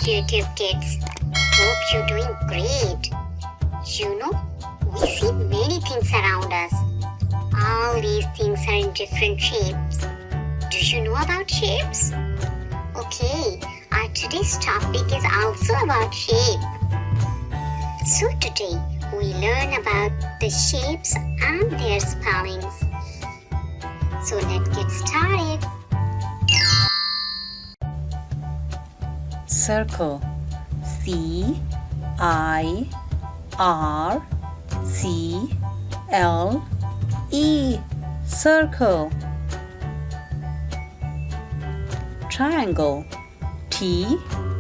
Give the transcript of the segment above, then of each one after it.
YouTube kids. Hope you're doing great. You know, we see many things around us. All these things are in different shapes. Do you know about shapes? Okay, our today's topic is also about shape. So today we learn about the shapes and their spellings. So let's get started. Circle. C-I-R-C-L-E. Circle. Triangle. T-R-I-A-N-G-L-E.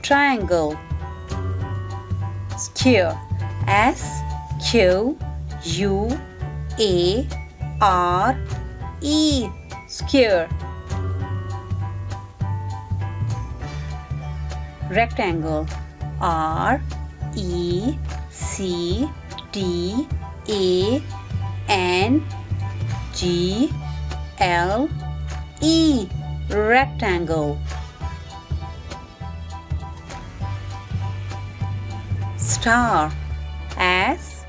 Triangle. Square. S-Q-U-A-R-E. Square. Rectangle. R-E-C-T-A-N-G-L-E. Rectangle. Star. S-T-A-R.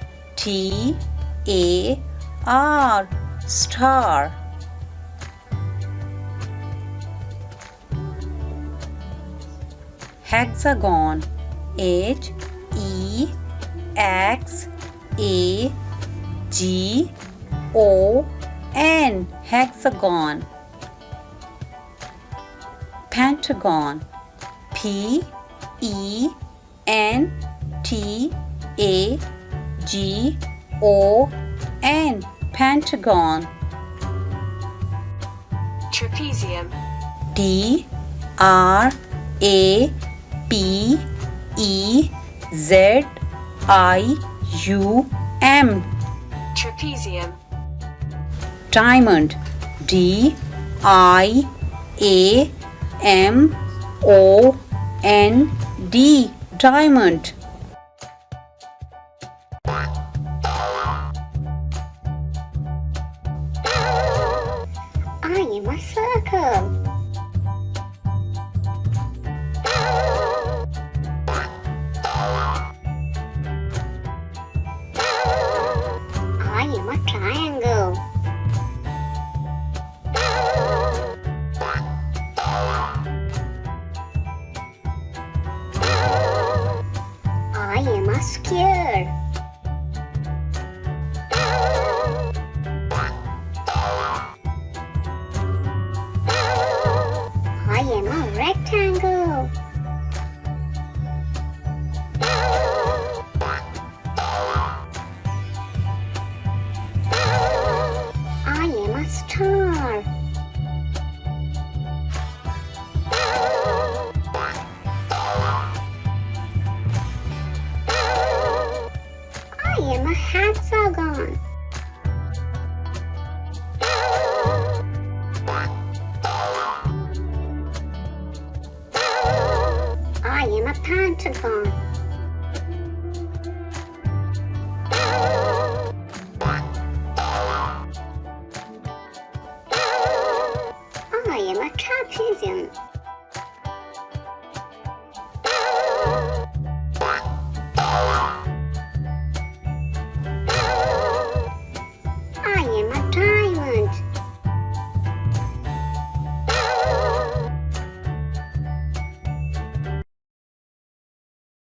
Star. Hexagon. H-E-X-A-G-O-N. Hexagon. Pentagon. P-E-N-T-A-G-O-N. Pentagon. Trapezium. D-R-A-P-E-Z-I-U-M. Trapezium. Diamond. D-I-A-M-O-N-D. Diamond. I am a circle. I am a triangle. I am a square. I am a rectangle. I am a star. I am a hexagon.